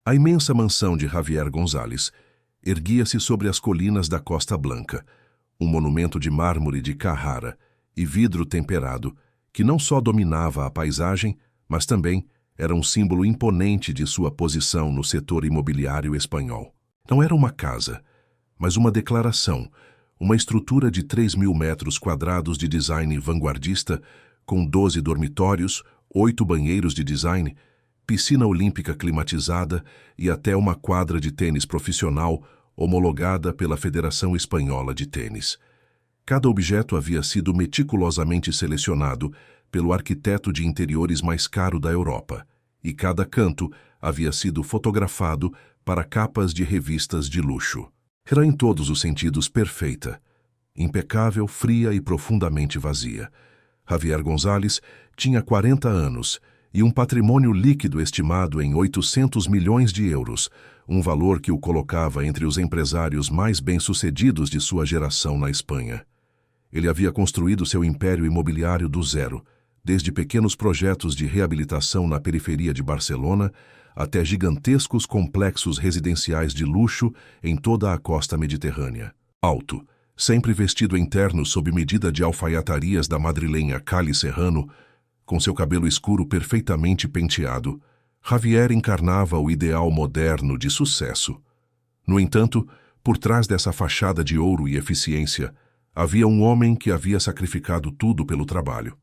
A imensa mansão de Javier González erguia-se sobre as colinas da Costa Blanca, um monumento de mármore de Carrara e vidro temperado que não só dominava a paisagem, mas também era um símbolo imponente de sua posição no setor imobiliário espanhol. Não era uma casa, mas uma declaração, uma estrutura de 3.000 metros quadrados de design vanguardista, com 12 dormitórios, 8 banheiros de design, piscina olímpica climatizada e até uma quadra de tênis profissional homologada pela Federação Espanhola de Tênis. Cada objeto havia sido meticulosamente selecionado pelo arquiteto de interiores mais caro da Europa, e cada canto havia sido fotografado para capas de revistas de luxo. Era em todos os sentidos perfeita, impecável, fria e profundamente vazia. Javier González tinha 40 anos e um patrimônio líquido estimado em 800 milhões de euros, um valor que o colocava entre os empresários mais bem-sucedidos de sua geração na Espanha. Ele havia construído seu império imobiliário do zero, desde pequenos projetos de reabilitação na periferia de Barcelona até gigantescos complexos residenciais de luxo em toda a costa mediterrânea. Alto, sempre vestido em terno sob medida de alfaiatarias da madrilenha Cali Serrano, com seu cabelo escuro perfeitamente penteado, Javier encarnava o ideal moderno de sucesso. No entanto, por trás dessa fachada de ouro e eficiência, havia um homem que havia sacrificado tudo pelo trabalho.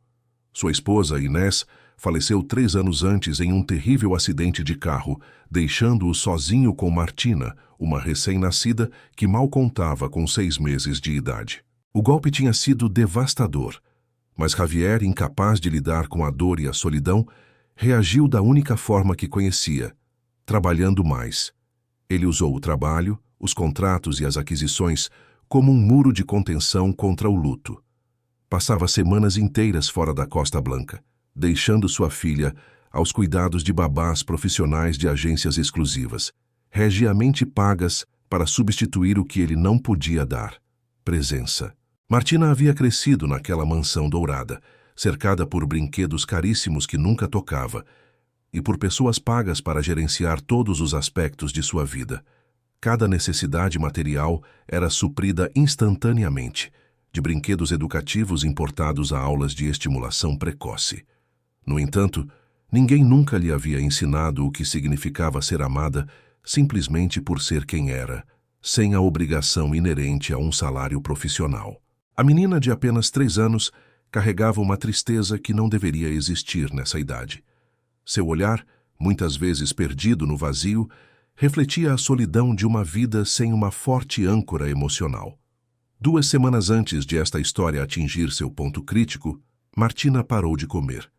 Sua esposa, Inés, faleceu 3 anos antes em um terrível acidente de carro, deixando-o sozinho com Martina, uma recém-nascida que mal contava com 6 meses de idade. O golpe tinha sido devastador, mas Javier, incapaz de lidar com a dor e a solidão, reagiu da única forma que conhecia, trabalhando mais. Ele usou o trabalho, os contratos e as aquisições como um muro de contenção contra o luto. Passava semanas inteiras fora da Costa Blanca, deixando sua filha aos cuidados de babás profissionais de agências exclusivas, regiamente pagas para substituir o que ele não podia dar: presença. Martina havia crescido naquela mansão dourada, cercada por brinquedos caríssimos que nunca tocava, e por pessoas pagas para gerenciar todos os aspectos de sua vida. Cada necessidade material era suprida instantaneamente, de brinquedos educativos importados a aulas de estimulação precoce. No entanto, ninguém nunca lhe havia ensinado o que significava ser amada simplesmente por ser quem era, sem a obrigação inerente a um salário profissional. A menina de apenas 3 anos carregava uma tristeza que não deveria existir nessa idade. Seu olhar, muitas vezes perdido no vazio, refletia a solidão de uma vida sem uma forte âncora emocional. 2 semanas antes de esta história atingir seu ponto crítico, Martina parou de comer.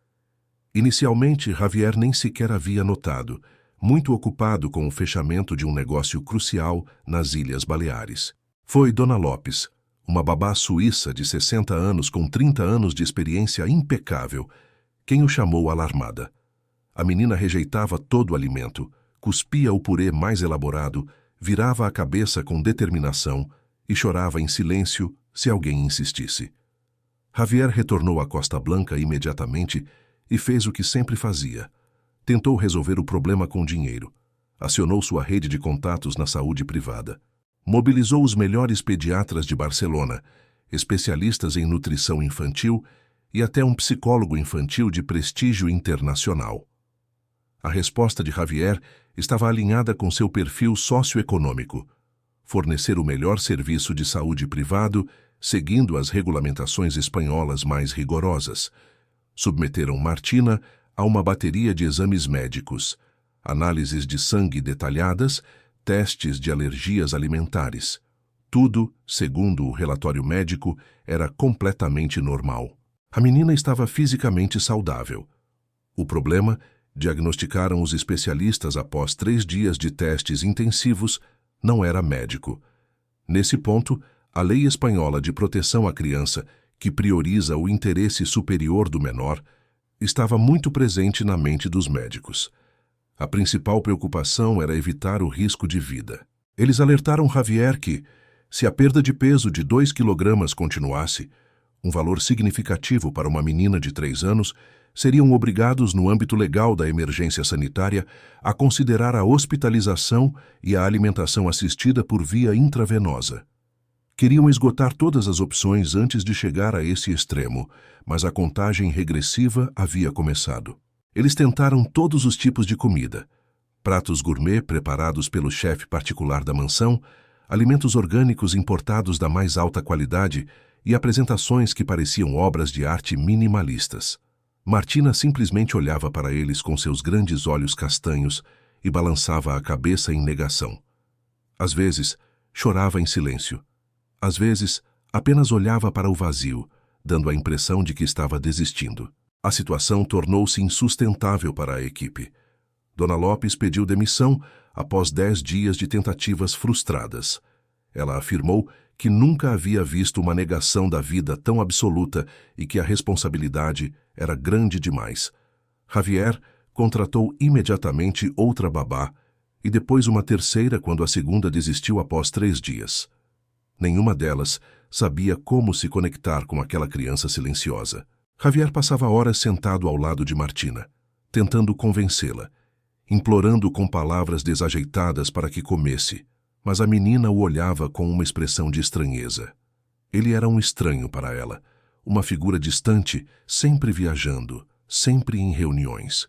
Inicialmente, Javier nem sequer havia notado, muito ocupado com o fechamento de um negócio crucial nas Ilhas Baleares. Foi Dona Lopes, uma babá suíça de 60 anos com 30 anos de experiência impecável, quem o chamou alarmada. A menina rejeitava todo o alimento, cuspia o purê mais elaborado, virava a cabeça com determinação e chorava em silêncio se alguém insistisse. Javier retornou à Costa Blanca imediatamente e fez o que sempre fazia. Tentou resolver o problema com dinheiro. Acionou sua rede de contatos na saúde privada. Mobilizou os melhores pediatras de Barcelona, especialistas em nutrição infantil e até um psicólogo infantil de prestígio internacional. A resposta de Javier estava alinhada com seu perfil socioeconômico: fornecer o melhor serviço de saúde privado, seguindo as regulamentações espanholas mais rigorosas. Submeteram Martina a uma bateria de exames médicos, análises de sangue detalhadas, testes de alergias alimentares. Tudo, segundo o relatório médico, era completamente normal. A menina estava fisicamente saudável. O problema, diagnosticaram os especialistas após 3 dias de testes intensivos, não era médico. Nesse ponto, a lei espanhola de proteção à criança, que prioriza o interesse superior do menor, estava muito presente na mente dos médicos. A principal preocupação era evitar o risco de vida. Eles alertaram Javier que, se a perda de peso de 2 quilogramas continuasse, um valor significativo para uma menina de 3 anos, seriam obrigados, no âmbito legal da emergência sanitária, a considerar a hospitalização e a alimentação assistida por via intravenosa. Queriam esgotar todas as opções antes de chegar a esse extremo, mas a contagem regressiva havia começado. Eles tentaram todos os tipos de comida: pratos gourmet preparados pelo chefe particular da mansão, alimentos orgânicos importados da mais alta qualidade e apresentações que pareciam obras de arte minimalistas. Martina simplesmente olhava para eles com seus grandes olhos castanhos e balançava a cabeça em negação. Às vezes, chorava em silêncio. Às vezes, apenas olhava para o vazio, dando a impressão de que estava desistindo. A situação tornou-se insustentável para a equipe. Dona Lopes pediu demissão após 10 dias de tentativas frustradas. Ela afirmou que nunca havia visto uma negação da vida tão absoluta e que a responsabilidade era grande demais. Javier contratou imediatamente outra babá e depois uma terceira quando a segunda desistiu após 3 dias. Nenhuma delas sabia como se conectar com aquela criança silenciosa. Javier passava horas sentado ao lado de Martina, tentando convencê-la, implorando com palavras desajeitadas para que comesse, mas a menina o olhava com uma expressão de estranheza. Ele era um estranho para ela, uma figura distante, sempre viajando, sempre em reuniões.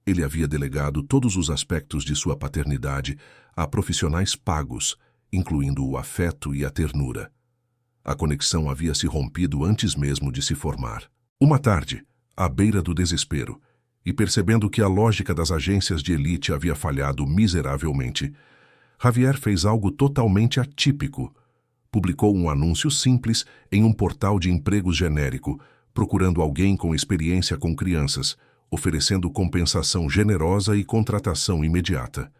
Ele havia delegado todos os aspectos de sua paternidade a profissionais pagos, incluindo o afeto e a ternura. A conexão havia se rompido antes mesmo de se formar. Uma tarde, à beira do desespero, e percebendo que a lógica das agências de elite havia falhado miseravelmente, Javier fez algo totalmente atípico. Publicou um anúncio simples em um portal de empregos genérico, procurando alguém com experiência com crianças, oferecendo compensação generosa e contratação imediata.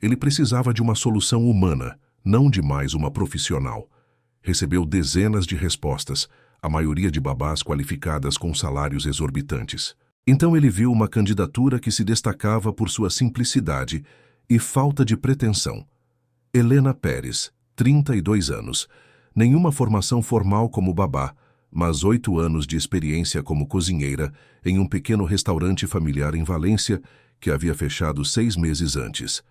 Ele precisava de uma solução humana, não de mais uma profissional. Recebeu dezenas de respostas, a maioria de babás qualificadas com salários exorbitantes. Então ele viu uma candidatura que se destacava por sua simplicidade e falta de pretensão. Helena Pérez, 32 anos, nenhuma formação formal como babá, mas 8 anos de experiência como cozinheira em um pequeno restaurante familiar em Valência que havia fechado 6 meses antes.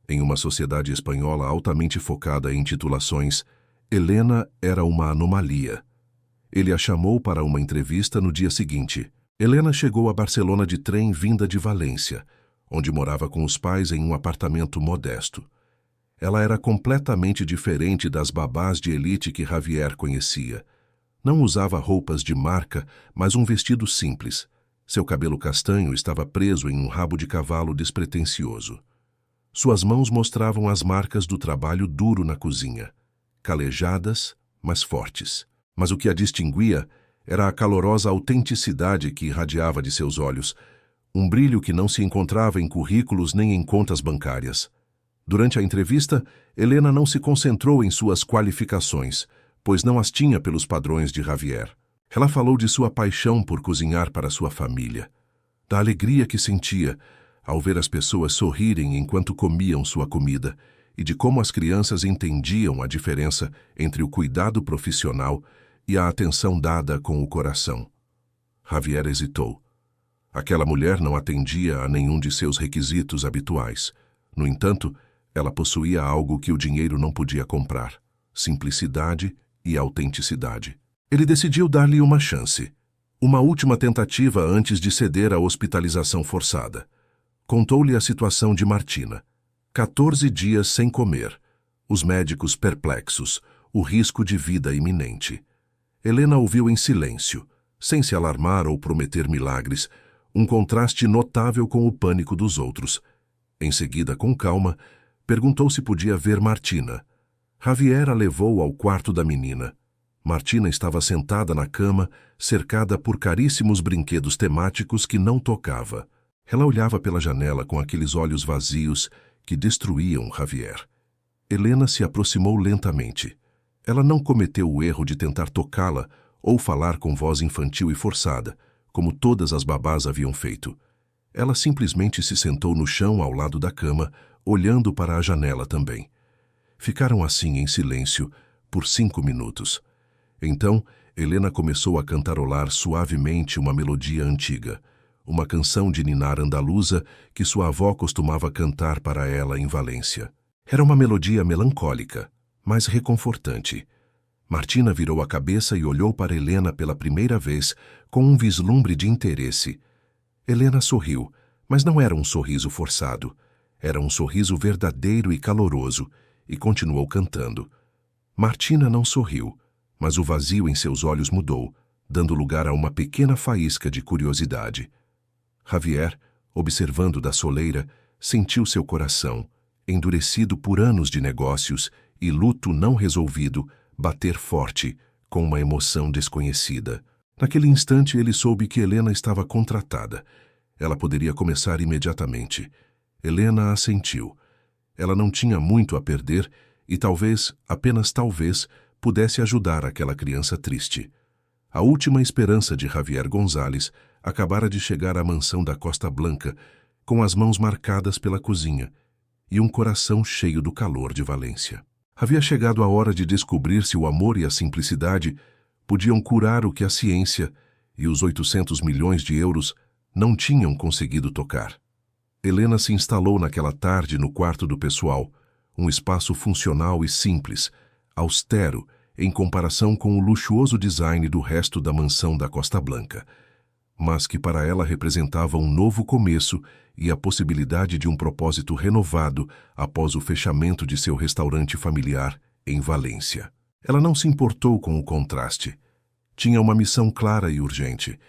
Em uma sociedade espanhola altamente focada em titulações, Helena era uma anomalia. Ele a chamou para uma entrevista no dia seguinte. Helena chegou a Barcelona de trem vinda de Valência, onde morava com os pais em um apartamento modesto. Ela era completamente diferente das babás de elite que Javier conhecia. Não usava roupas de marca, mas um vestido simples. Seu cabelo castanho estava preso em um rabo de cavalo despretensioso. Suas mãos mostravam as marcas do trabalho duro na cozinha, calejadas, mas fortes. Mas o que a distinguia era a calorosa autenticidade que irradiava de seus olhos, um brilho que não se encontrava em currículos nem em contas bancárias. Durante a entrevista, Helena não se concentrou em suas qualificações, pois não as tinha pelos padrões de Javier. Ela falou de sua paixão por cozinhar para sua família, da alegria que sentia ao ver as pessoas sorrirem enquanto comiam sua comida e de como as crianças entendiam a diferença entre o cuidado profissional e a atenção dada com o coração. Javier hesitou. Aquela mulher não atendia a nenhum de seus requisitos habituais. No entanto, ela possuía algo que o dinheiro não podia comprar: simplicidade e autenticidade. Ele decidiu dar-lhe uma chance, uma última tentativa antes de ceder à hospitalização forçada. Contou-lhe a situação de Martina. 14 dias sem comer, os médicos perplexos, o risco de vida iminente. Helena ouviu em silêncio, sem se alarmar ou prometer milagres, um contraste notável com o pânico dos outros. Em seguida, com calma, perguntou se podia ver Martina. Javier a levou ao quarto da menina. Martina estava sentada na cama, cercada por caríssimos brinquedos temáticos que não tocava. Ela olhava pela janela com aqueles olhos vazios que destruíam Javier. Helena se aproximou lentamente. Ela não cometeu o erro de tentar tocá-la ou falar com voz infantil e forçada, como todas as babás haviam feito. Ela simplesmente se sentou no chão ao lado da cama, olhando para a janela também. Ficaram assim em silêncio por 5 minutos. Então, Helena começou a cantarolar suavemente uma melodia antiga, uma canção de ninar andaluza que sua avó costumava cantar para ela em Valência. Era uma melodia melancólica, mas reconfortante. Martina virou a cabeça e olhou para Helena pela primeira vez com um vislumbre de interesse. Helena sorriu, mas não era um sorriso forçado. Era um sorriso verdadeiro e caloroso, e continuou cantando. Martina não sorriu, mas o vazio em seus olhos mudou, dando lugar a uma pequena faísca de curiosidade. Javier, observando da soleira, sentiu seu coração, endurecido por anos de negócios e luto não resolvido, bater forte, com uma emoção desconhecida. Naquele instante ele soube que Helena estava contratada. Ela poderia começar imediatamente. Helena assentiu. Ela não tinha muito a perder e talvez, apenas talvez, pudesse ajudar aquela criança triste. A última esperança de Javier González acabara de chegar à mansão da Costa Blanca, com as mãos marcadas pela cozinha e um coração cheio do calor de Valência. Havia chegado a hora de descobrir se o amor e a simplicidade podiam curar o que a ciência e os 800 milhões de euros não tinham conseguido tocar. Helena se instalou naquela tarde no quarto do pessoal, um espaço funcional e simples, austero em comparação com o luxuoso design do resto da mansão da Costa Blanca, mas que para ela representava um novo começo e a possibilidade de um propósito renovado após o fechamento de seu restaurante familiar em Valência. Ela não se importou com o contraste. Tinha uma missão clara e urgente: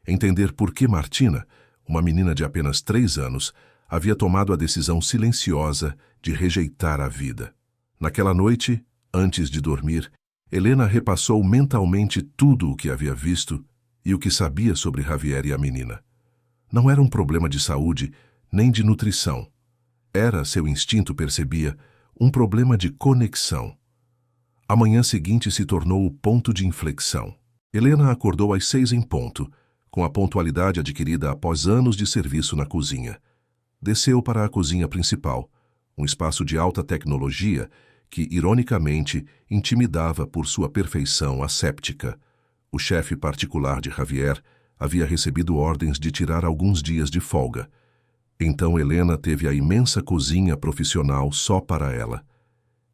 entender por que Martina, uma menina de apenas 3 anos, havia tomado a decisão silenciosa de rejeitar a vida. Naquela noite, antes de dormir, Helena repassou mentalmente tudo o que havia visto e o que sabia sobre Javier e a menina. Não era um problema de saúde, nem de nutrição. Era, seu instinto percebia, um problema de conexão. A manhã seguinte se tornou o ponto de inflexão. Helena acordou às 6 em ponto, com a pontualidade adquirida após anos de serviço na cozinha. Desceu para a cozinha principal, um espaço de alta tecnologia que, ironicamente, intimidava por sua perfeição asséptica. O chefe particular de Javier havia recebido ordens de tirar alguns dias de folga. Então Helena teve a imensa cozinha profissional só para ela.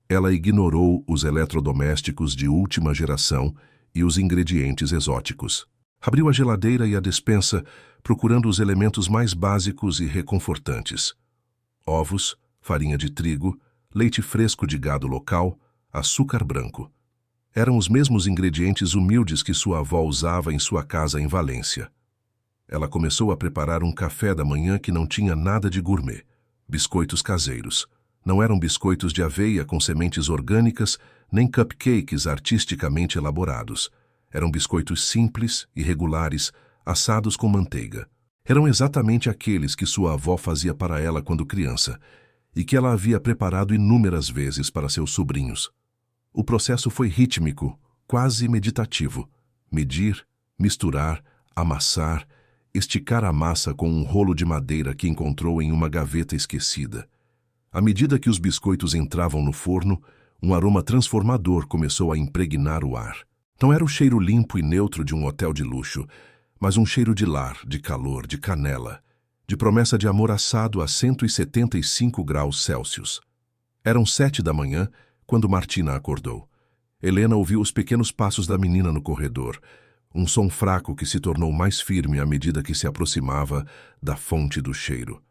Ela ignorou os eletrodomésticos de última geração e os ingredientes exóticos. Abriu a geladeira e a despensa, procurando os elementos mais básicos e reconfortantes: ovos, farinha de trigo, leite fresco de gado local, açúcar branco. Eram os mesmos ingredientes humildes que sua avó usava em sua casa em Valência. Ela começou a preparar um café da manhã que não tinha nada de gourmet. Biscoitos caseiros. Não eram biscoitos de aveia com sementes orgânicas, nem cupcakes artisticamente elaborados. Eram biscoitos simples e regulares, assados com manteiga. Eram exatamente aqueles que sua avó fazia para ela quando criança, e que ela havia preparado inúmeras vezes para seus sobrinhos. O processo foi rítmico, quase meditativo. Medir, misturar, amassar, esticar a massa com um rolo de madeira que encontrou em uma gaveta esquecida. À medida que os biscoitos entravam no forno, um aroma transformador começou a impregnar o ar. Não era o cheiro limpo e neutro de um hotel de luxo, mas um cheiro de lar, de calor, de canela, de promessa de amor assado a 175 graus Celsius. Eram 7 da manhã, quando Martina acordou. Helena ouviu os pequenos passos da menina no corredor, um som fraco que se tornou mais firme à medida que se aproximava da fonte do cheiro.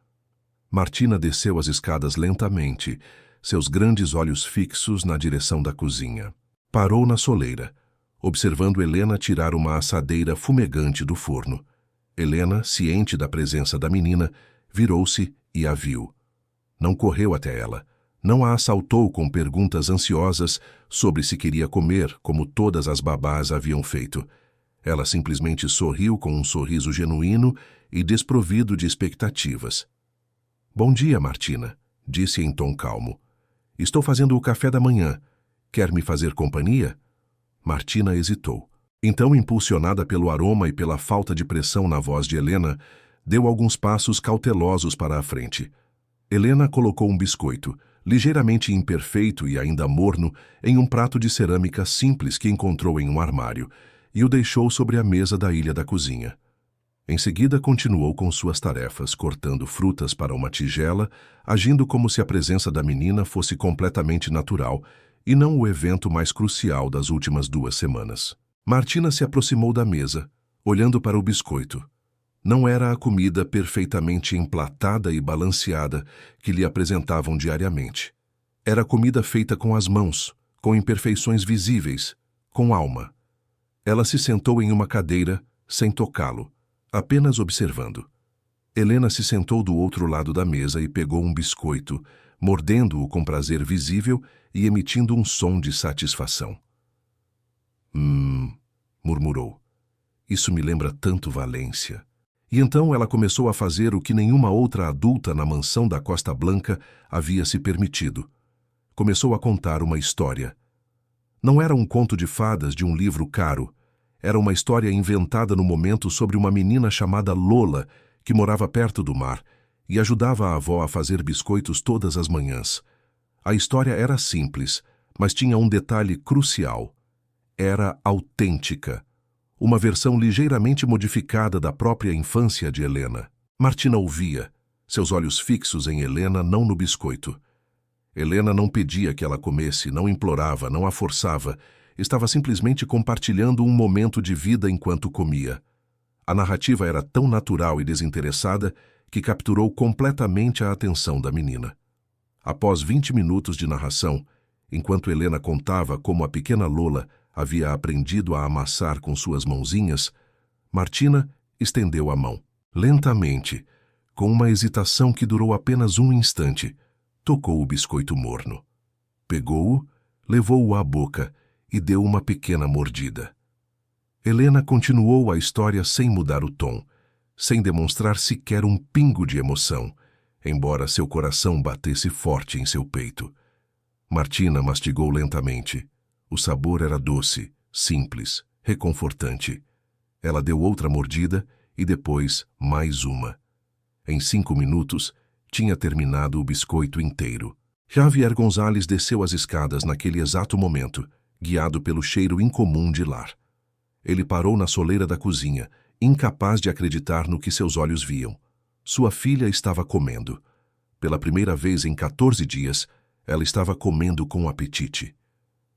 Martina desceu as escadas lentamente, seus grandes olhos fixos na direção da cozinha. Parou na soleira, observando Helena tirar uma assadeira fumegante do forno. Helena, ciente da presença da menina, virou-se e a viu. Não correu até ela. Não a assaltou com perguntas ansiosas sobre se queria comer, como todas as babás haviam feito. Ela simplesmente sorriu com um sorriso genuíno e desprovido de expectativas. "Bom dia, Martina", disse em tom calmo. "Estou fazendo o café da manhã. Quer me fazer companhia?" Martina hesitou. Então, impulsionada pelo aroma e pela falta de pressão na voz de Helena, deu alguns passos cautelosos para a frente. Helena colocou um biscoito, ligeiramente imperfeito e ainda morno, em um prato de cerâmica simples que encontrou em um armário, e o deixou sobre a mesa da ilha da cozinha. Em seguida, continuou com suas tarefas, cortando frutas para uma tigela, agindo como se a presença da menina fosse completamente natural e não o evento mais crucial das últimas 2 semanas. Martina se aproximou da mesa, olhando para o biscoito. Não era a comida perfeitamente emplatada e balanceada que lhe apresentavam diariamente. Era comida feita com as mãos, com imperfeições visíveis, com alma. Ela se sentou em uma cadeira, sem tocá-lo, apenas observando. Helena se sentou do outro lado da mesa e pegou um biscoito, mordendo-o com prazer visível e emitindo um som de satisfação. Murmurou. Isso me lembra tanto Valência. E então ela começou a fazer o que nenhuma outra adulta na mansão da Costa Blanca havia se permitido. Começou a contar uma história. Não era um conto de fadas de um livro caro. Era uma história inventada no momento sobre uma menina chamada Lola, que morava perto do mar, e ajudava a avó a fazer biscoitos todas as manhãs. A história era simples, mas tinha um detalhe crucial. Era autêntica. Uma versão ligeiramente modificada da própria infância de Helena. Martina ouvia, seus olhos fixos em Helena, não no biscoito. Helena não pedia que ela comesse, não implorava, não a forçava. Estava simplesmente compartilhando um momento de vida enquanto comia. A narrativa era tão natural e desinteressada que capturou completamente a atenção da menina. Após 20 minutos de narração, enquanto Helena contava como a pequena Lola havia aprendido a amassar com suas mãozinhas, Martina estendeu a mão. Lentamente, com uma hesitação que durou apenas um instante, tocou o biscoito morno. Pegou-o, levou-o à boca e deu uma pequena mordida. Helena continuou a história sem mudar o tom, sem demonstrar sequer um pingo de emoção, embora seu coração batesse forte em seu peito. Martina mastigou lentamente. O sabor era doce, simples, reconfortante. Ela deu outra mordida e depois mais uma. Em 5 minutos, tinha terminado o biscoito inteiro. Javier Gonzalez desceu as escadas naquele exato momento, guiado pelo cheiro incomum de lar. Ele parou na soleira da cozinha, incapaz de acreditar no que seus olhos viam. Sua filha estava comendo. Pela primeira vez em 14 dias, ela estava comendo com apetite.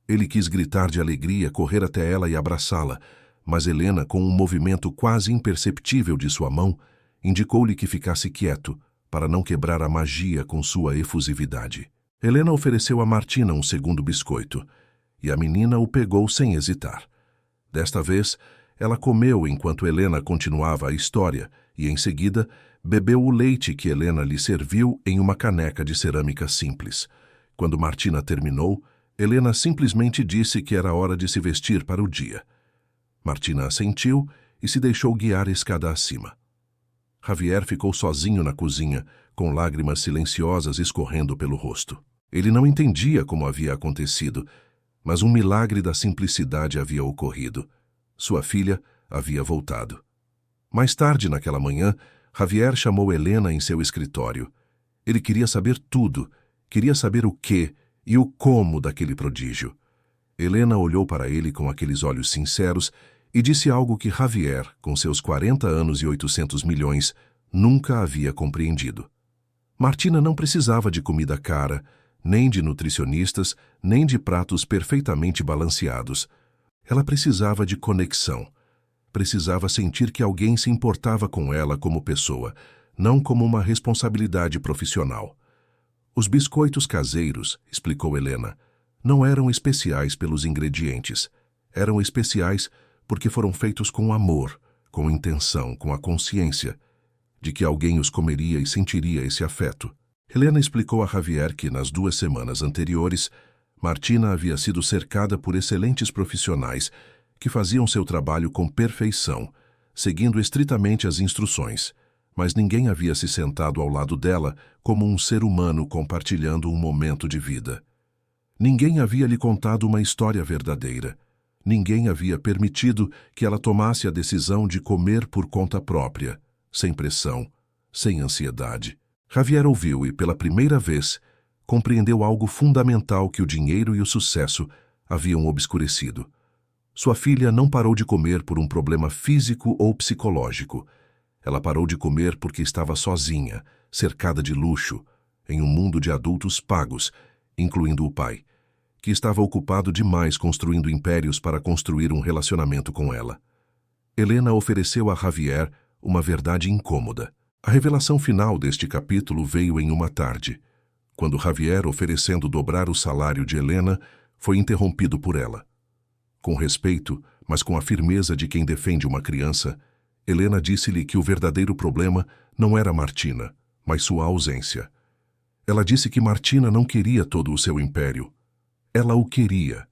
Ele quis gritar de alegria, correr até ela e abraçá-la, mas Helena, com um movimento quase imperceptível de sua mão, indicou-lhe que ficasse quieto, para não quebrar a magia com sua efusividade. Helena ofereceu a Martina um segundo biscoito, e a menina o pegou sem hesitar. Desta vez, ela comeu enquanto Helena continuava a história e, em seguida, bebeu o leite que Helena lhe serviu em uma caneca de cerâmica simples. Quando Martina terminou, Helena simplesmente disse que era hora de se vestir para o dia. Martina assentiu e se deixou guiar escada acima. Javier ficou sozinho na cozinha, com lágrimas silenciosas escorrendo pelo rosto. Ele não entendia como havia acontecido, mas um milagre da simplicidade havia ocorrido. Sua filha havia voltado. Mais tarde naquela manhã, Javier chamou Helena em seu escritório. Ele queria saber tudo, queria saber o que e o como daquele prodígio. Helena olhou para ele com aqueles olhos sinceros e disse algo que Javier, com seus 40 anos e 800 milhões, nunca havia compreendido. Martina não precisava de comida cara, nem de nutricionistas, nem de pratos perfeitamente balanceados. Ela precisava de conexão. Precisava sentir que alguém se importava com ela como pessoa, não como uma responsabilidade profissional. Os biscoitos caseiros, explicou Helena, não eram especiais pelos ingredientes. Eram especiais porque foram feitos com amor, com intenção, com a consciência de que alguém os comeria e sentiria esse afeto. Helena explicou a Javier que, nas 2 semanas anteriores, Martina havia sido cercada por excelentes profissionais que faziam seu trabalho com perfeição, seguindo estritamente as instruções, mas ninguém havia se sentado ao lado dela como um ser humano compartilhando um momento de vida. Ninguém havia lhe contado uma história verdadeira. Ninguém havia permitido que ela tomasse a decisão de comer por conta própria, sem pressão, sem ansiedade. Javier ouviu e, pela primeira vez, compreendeu algo fundamental que o dinheiro e o sucesso haviam obscurecido. Sua filha não parou de comer por um problema físico ou psicológico. Ela parou de comer porque estava sozinha, cercada de luxo, em um mundo de adultos pagos, incluindo o pai, que estava ocupado demais construindo impérios para construir um relacionamento com ela. Helena ofereceu a Javier uma verdade incômoda. A revelação final deste capítulo veio em uma tarde, quando Javier, oferecendo dobrar o salário de Helena, foi interrompido por ela. Com respeito, mas com a firmeza de quem defende uma criança, Helena disse-lhe que o verdadeiro problema não era Martina, mas sua ausência. Ela disse que Martina não queria todo o seu império. Ela o queria.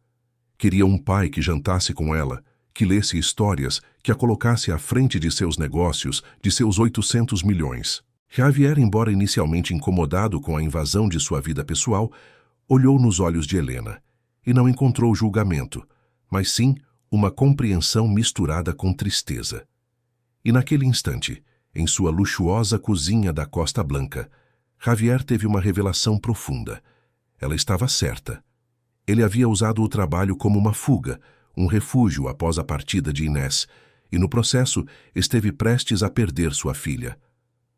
Queria um pai que jantasse com ela, que lesse histórias, que a colocasse à frente de seus negócios, de seus 800 milhões. Javier, embora inicialmente incomodado com a invasão de sua vida pessoal, olhou nos olhos de Helena e não encontrou julgamento, mas sim uma compreensão misturada com tristeza. E naquele instante, em sua luxuosa cozinha da Costa Blanca, Javier teve uma revelação profunda. Ela estava certa. Ele havia usado o trabalho como uma fuga, um refúgio após a partida de Inés, e no processo esteve prestes a perder sua filha.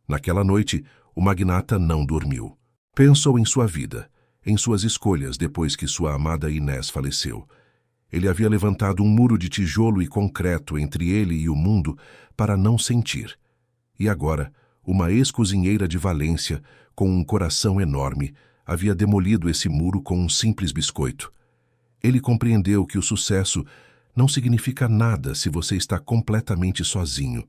Naquela noite, o magnata não dormiu. Pensou em sua vida, em suas escolhas depois que sua amada Inés faleceu. Ele havia levantado um muro de tijolo e concreto entre ele e o mundo para não sentir. E agora, uma ex-cozinheira de Valência, com um coração enorme, havia demolido esse muro com um simples biscoito. Ele compreendeu que o sucesso não significa nada se você está completamente sozinho,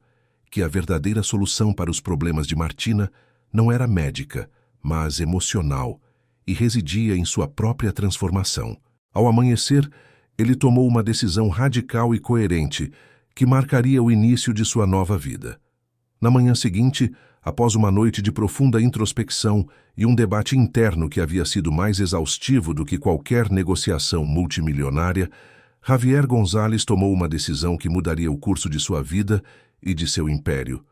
que a verdadeira solução para os problemas de Martina não era médica, mas emocional, e residia em sua própria transformação. Ao amanhecer, ele tomou uma decisão radical e coerente que marcaria o início de sua nova vida. Na manhã seguinte, após uma noite de profunda introspecção e um debate interno que havia sido mais exaustivo do que qualquer negociação multimilionária, Javier González tomou uma decisão que mudaria o curso de sua vida e de seu império.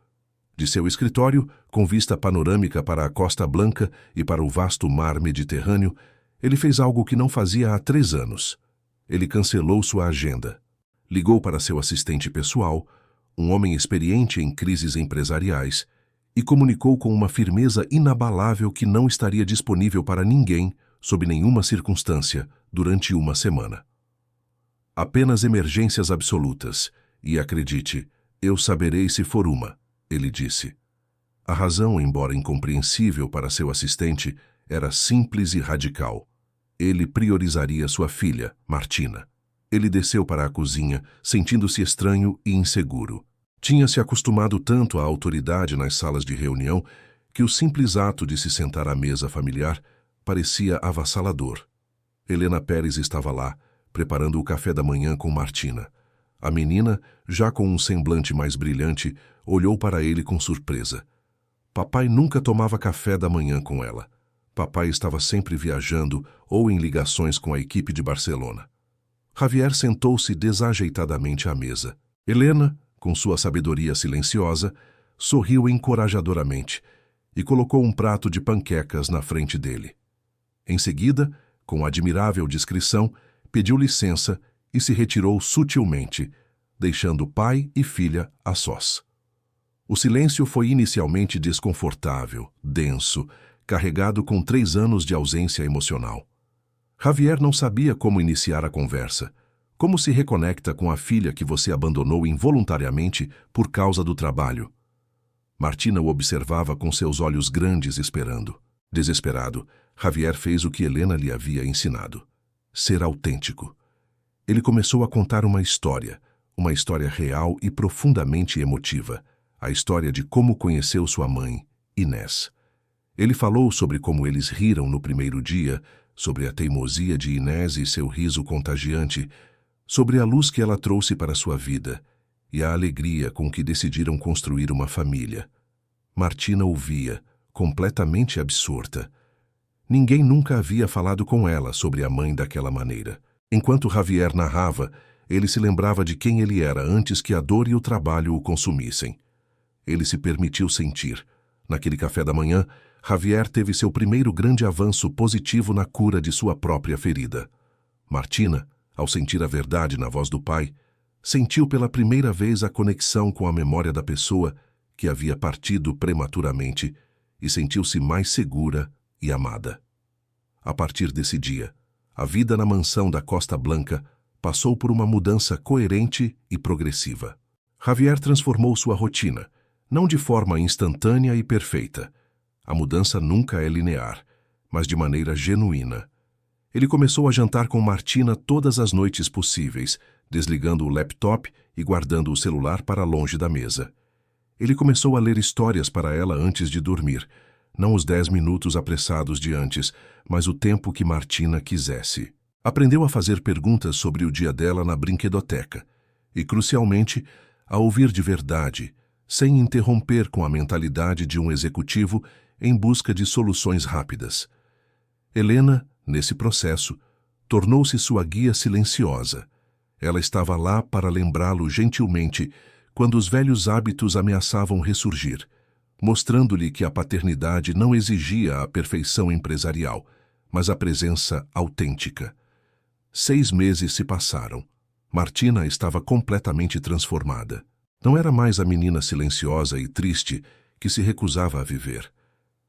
De seu escritório, com vista panorâmica para a Costa Blanca e para o vasto mar Mediterrâneo, ele fez algo que não fazia há 3 anos. Ele cancelou sua agenda. Ligou para seu assistente pessoal, um homem experiente em crises empresariais, e comunicou com uma firmeza inabalável que não estaria disponível para ninguém, sob nenhuma circunstância, durante uma semana. Apenas emergências absolutas, e acredite, eu saberei se for uma, ele disse. A razão, embora incompreensível para seu assistente, era simples e radical. Ele priorizaria sua filha, Martina. Ele desceu para a cozinha, sentindo-se estranho e inseguro. Tinha se acostumado tanto à autoridade nas salas de reunião que o simples ato de se sentar à mesa familiar parecia avassalador. Helena Pérez estava lá, preparando o café da manhã com Martina. A menina, já com um semblante mais brilhante, olhou para ele com surpresa. Papai nunca tomava café da manhã com ela. Papai estava sempre viajando ou em ligações com a equipe de Barcelona. Javier sentou-se desajeitadamente à mesa. Helena, com sua sabedoria silenciosa, sorriu encorajadoramente e colocou um prato de panquecas na frente dele. Em seguida, com admirável discrição, pediu licença e se retirou sutilmente, deixando pai e filha a sós. O silêncio foi inicialmente desconfortável, denso, carregado com 3 anos de ausência emocional. Javier não sabia como iniciar a conversa. Como se reconecta com a filha que você abandonou involuntariamente por causa do trabalho? Martina o observava com seus olhos grandes esperando. Desesperado, Javier fez o que Helena lhe havia ensinado: ser autêntico. Ele começou a contar uma história real e profundamente emotiva, a história de como conheceu sua mãe, Inés. Ele falou sobre como eles riram no primeiro dia, sobre a teimosia de Inés e seu riso contagiante, sobre a luz que ela trouxe para sua vida e a alegria com que decidiram construir uma família. Martina ouvia, completamente absorta. Ninguém nunca havia falado com ela sobre a mãe daquela maneira. Enquanto Javier narrava, ele se lembrava de quem ele era antes que a dor e o trabalho o consumissem. Ele se permitiu sentir. Naquele café da manhã, Javier teve seu primeiro grande avanço positivo na cura de sua própria ferida. Martina, ao sentir a verdade na voz do pai, sentiu pela primeira vez a conexão com a memória da pessoa que havia partido prematuramente e sentiu-se mais segura e amada. A partir desse dia, a vida na mansão da Costa Blanca passou por uma mudança coerente e progressiva. Javier transformou sua rotina, não de forma instantânea e perfeita. A mudança nunca é linear, mas de maneira genuína. Ele começou a jantar com Martina todas as noites possíveis, desligando o laptop e guardando o celular para longe da mesa. Ele começou a ler histórias para ela antes de dormir, não os 10 minutos apressados de antes, mas o tempo que Martina quisesse. Aprendeu a fazer perguntas sobre o dia dela na brinquedoteca e, crucialmente, a ouvir de verdade, sem interromper com a mentalidade de um executivo em busca de soluções rápidas. Helena, nesse processo, tornou-se sua guia silenciosa. Ela estava lá para lembrá-lo gentilmente quando os velhos hábitos ameaçavam ressurgir, mostrando-lhe que a paternidade não exigia a perfeição empresarial, mas a presença autêntica. 6 meses se passaram. Martina estava completamente transformada. Não era mais a menina silenciosa e triste que se recusava a viver.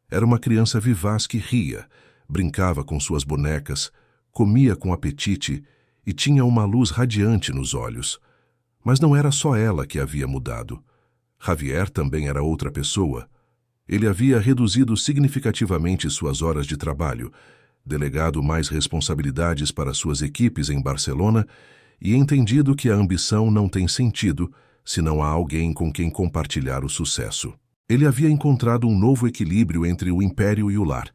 Era uma criança vivaz que ria, brincava com suas bonecas, comia com apetite e tinha uma luz radiante nos olhos. Mas não era só ela que havia mudado. Javier também era outra pessoa. Ele havia reduzido significativamente suas horas de trabalho, delegado mais responsabilidades para suas equipes em Barcelona e entendido que a ambição não tem sentido se não há alguém com quem compartilhar o sucesso. Ele havia encontrado um novo equilíbrio entre o império e o lar,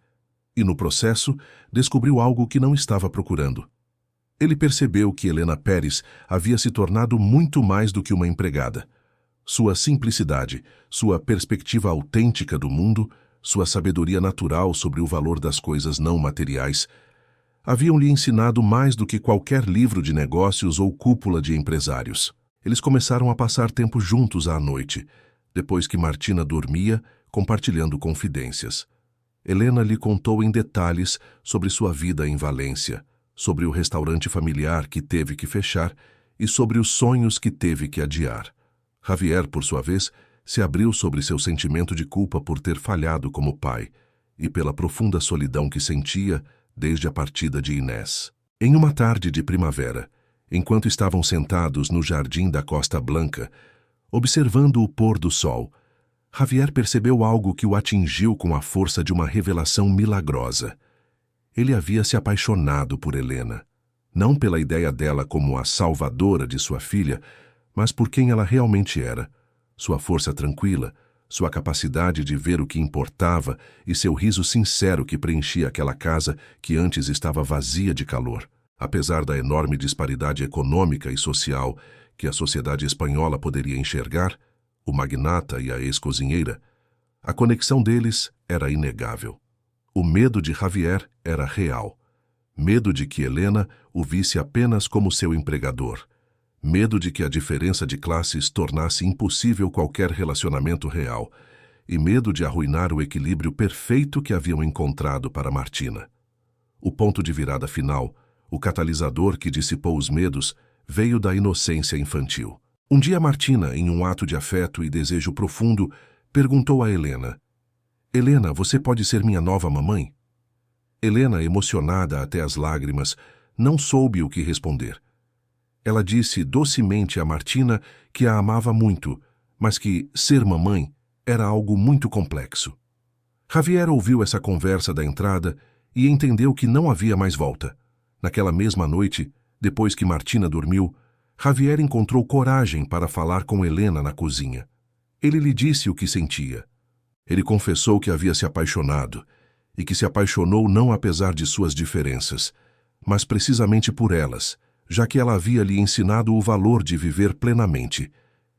e no processo descobriu algo que não estava procurando. Ele percebeu que Helena Pérez havia se tornado muito mais do que uma empregada. Sua simplicidade, sua perspectiva autêntica do mundo, sua sabedoria natural sobre o valor das coisas não materiais, haviam lhe ensinado mais do que qualquer livro de negócios ou cúpula de empresários. Eles começaram a passar tempo juntos à noite, depois que Martina dormia, compartilhando confidências. Helena lhe contou em detalhes sobre sua vida em Valência, sobre o restaurante familiar que teve que fechar e sobre os sonhos que teve que adiar. Javier, por sua vez, se abriu sobre seu sentimento de culpa por ter falhado como pai e pela profunda solidão que sentia desde a partida de Inés. Em uma tarde de primavera, enquanto estavam sentados no jardim da Costa Blanca, observando o pôr do sol, Javier percebeu algo que o atingiu com a força de uma revelação milagrosa. Ele havia se apaixonado por Helena, não pela ideia dela como a salvadora de sua filha, mas por quem ela realmente era, sua força tranquila, sua capacidade de ver o que importava e seu riso sincero que preenchia aquela casa que antes estava vazia de calor. Apesar da enorme disparidade econômica e social que a sociedade espanhola poderia enxergar, o magnata e a ex-cozinheira, a conexão deles era inegável. O medo de Javier era real. Medo de que Helena o visse apenas como seu empregador. Medo de que a diferença de classes tornasse impossível qualquer relacionamento real. E medo de arruinar o equilíbrio perfeito que haviam encontrado para Martina. O ponto de virada final, o catalisador que dissipou os medos, veio da inocência infantil. Um dia Martina, em um ato de afeto e desejo profundo, perguntou a Helena: "Helena, você pode ser minha nova mamãe?" Helena, emocionada até as lágrimas, não soube o que responder. Ela disse docemente a Martina que a amava muito, mas que ser mamãe era algo muito complexo. Javier ouviu essa conversa da entrada e entendeu que não havia mais volta. Naquela mesma noite, depois que Martina dormiu, Javier encontrou coragem para falar com Helena na cozinha. Ele lhe disse o que sentia. Ele confessou que havia se apaixonado, e que se apaixonou não apesar de suas diferenças, mas precisamente por elas, já que ela havia lhe ensinado o valor de viver plenamente.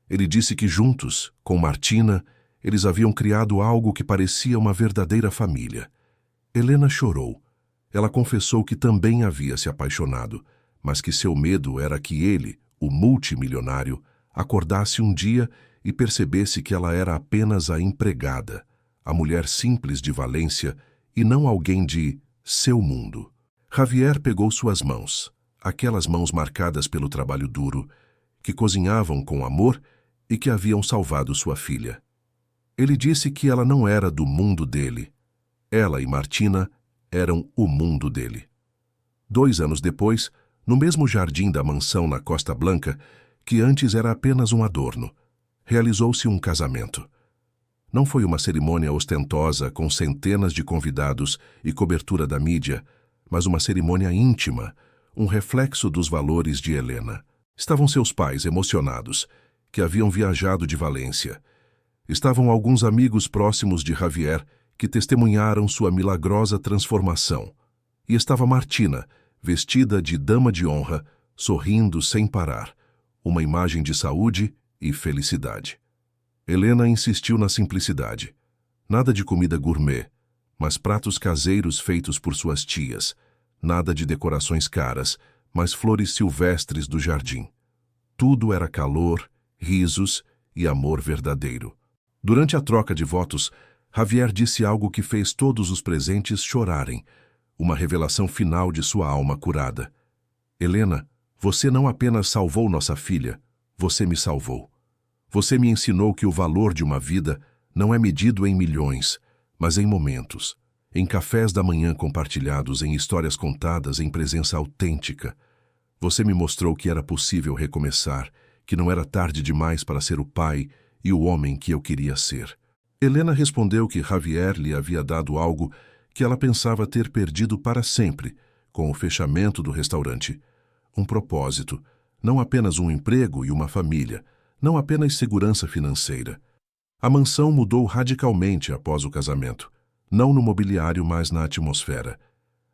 Ele disse que juntos, com Martina, eles haviam criado algo que parecia uma verdadeira família. Helena chorou. Ela confessou que também havia se apaixonado, mas que seu medo era que ele, o multimilionário, acordasse um dia e percebesse que ela era apenas a empregada, a mulher simples de Valência e não alguém de seu mundo. Javier pegou suas mãos, aquelas mãos marcadas pelo trabalho duro, que cozinhavam com amor e que haviam salvado sua filha. Ele disse que ela não era do mundo dele. Ela e Martina eram o mundo dele. 2 anos depois, no mesmo jardim da mansão na Costa Blanca, que antes era apenas um adorno, realizou-se um casamento. Não foi uma cerimônia ostentosa com centenas de convidados e cobertura da mídia, mas uma cerimônia íntima, um reflexo dos valores de Helena. Estavam seus pais emocionados, que haviam viajado de Valência. Estavam alguns amigos próximos de Javier, que testemunharam sua milagrosa transformação. E estava Martina, vestida de dama de honra, sorrindo sem parar, uma imagem de saúde e felicidade. Helena insistiu na simplicidade. Nada de comida gourmet, mas pratos caseiros feitos por suas tias. Nada de decorações caras, mas flores silvestres do jardim. Tudo era calor, risos e amor verdadeiro. Durante a troca de votos, Javier disse algo que fez todos os presentes chorarem, uma revelação final de sua alma curada. Helena, você não apenas salvou nossa filha, você me salvou. Você me ensinou que o valor de uma vida não é medido em milhões, mas em momentos, em cafés da manhã compartilhados, em histórias contadas em presença autêntica. Você me mostrou que era possível recomeçar, que não era tarde demais para ser o pai e o homem que eu queria ser. Helena respondeu que Javier lhe havia dado algo que ela pensava ter perdido para sempre, com o fechamento do restaurante. Um propósito, não apenas um emprego e uma família, não apenas segurança financeira. A mansão mudou radicalmente após o casamento, não no mobiliário, mas na atmosfera.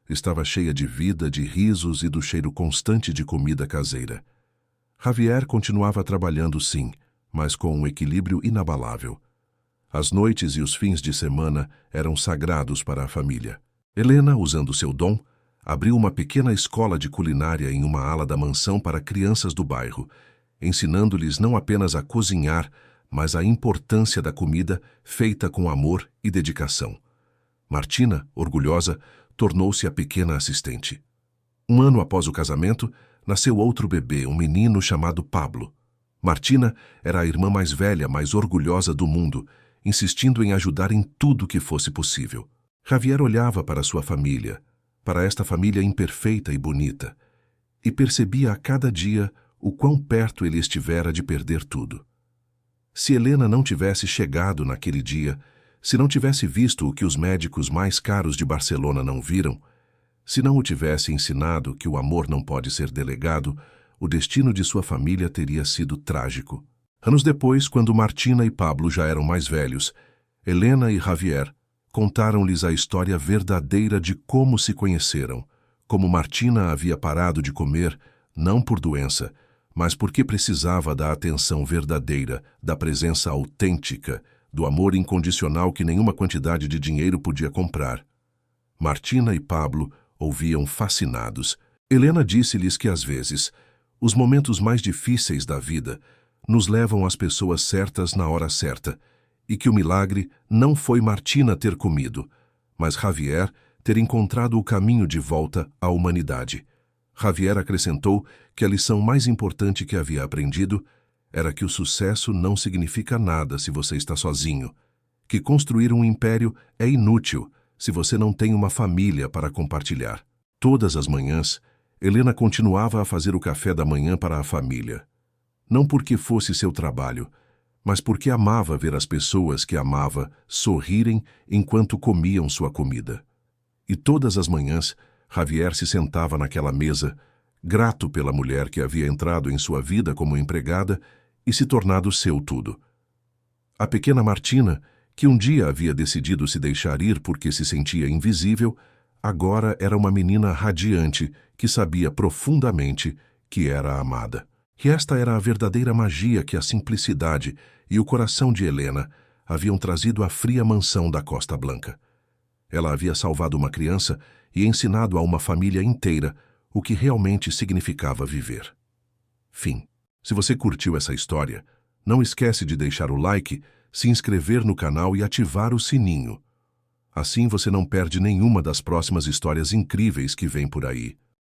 Estava cheia de vida, de risos e do cheiro constante de comida caseira. Javier continuava trabalhando sim, mas com um equilíbrio inabalável. As noites e os fins de semana eram sagrados para a família. Helena, usando seu dom, abriu uma pequena escola de culinária em uma ala da mansão para crianças do bairro, ensinando-lhes não apenas a cozinhar, mas a importância da comida feita com amor e dedicação. Martina, orgulhosa, tornou-se a pequena assistente. 1 ano após o casamento, nasceu outro bebê, um menino chamado Pablo. Martina era a irmã mais velha, mais orgulhosa do mundo, insistindo em ajudar em tudo que fosse possível. Javier olhava para sua família, para esta família imperfeita e bonita, e percebia a cada dia o quão perto ele estivera de perder tudo. Se Helena não tivesse chegado naquele dia, se não tivesse visto o que os médicos mais caros de Barcelona não viram, se não o tivesse ensinado que o amor não pode ser delegado, o destino de sua família teria sido trágico. Anos depois, quando Martina e Pablo já eram mais velhos, Helena e Javier contaram-lhes a história verdadeira de como se conheceram, como Martina havia parado de comer, não por doença, mas porque precisava da atenção verdadeira, da presença autêntica, do amor incondicional que nenhuma quantidade de dinheiro podia comprar. Martina e Pablo ouviam fascinados. Helena disse-lhes que, às vezes, os momentos mais difíceis da vida nos levam às pessoas certas na hora certa, e que o milagre não foi Martina ter comido, mas Javier ter encontrado o caminho de volta à humanidade. Javier acrescentou que a lição mais importante que havia aprendido era que o sucesso não significa nada se você está sozinho, que construir um império é inútil se você não tem uma família para compartilhar. Todas as manhãs, Helena continuava a fazer o café da manhã para a família. Não porque fosse seu trabalho, mas porque amava ver as pessoas que amava sorrirem enquanto comiam sua comida. E todas as manhãs, Javier se sentava naquela mesa, grato pela mulher que havia entrado em sua vida como empregada e se tornado seu tudo. A pequena Martina, que um dia havia decidido se deixar ir porque se sentia invisível, agora era uma menina radiante que sabia profundamente que era amada. E esta era a verdadeira magia que a simplicidade e o coração de Helena haviam trazido à fria mansão da Costa Blanca. Ela havia salvado uma criança e ensinado a uma família inteira o que realmente significava viver. Fim. Se você curtiu essa história, não esquece de deixar o like, se inscrever no canal e ativar o sininho. Assim você não perde nenhuma das próximas histórias incríveis que vêm por aí.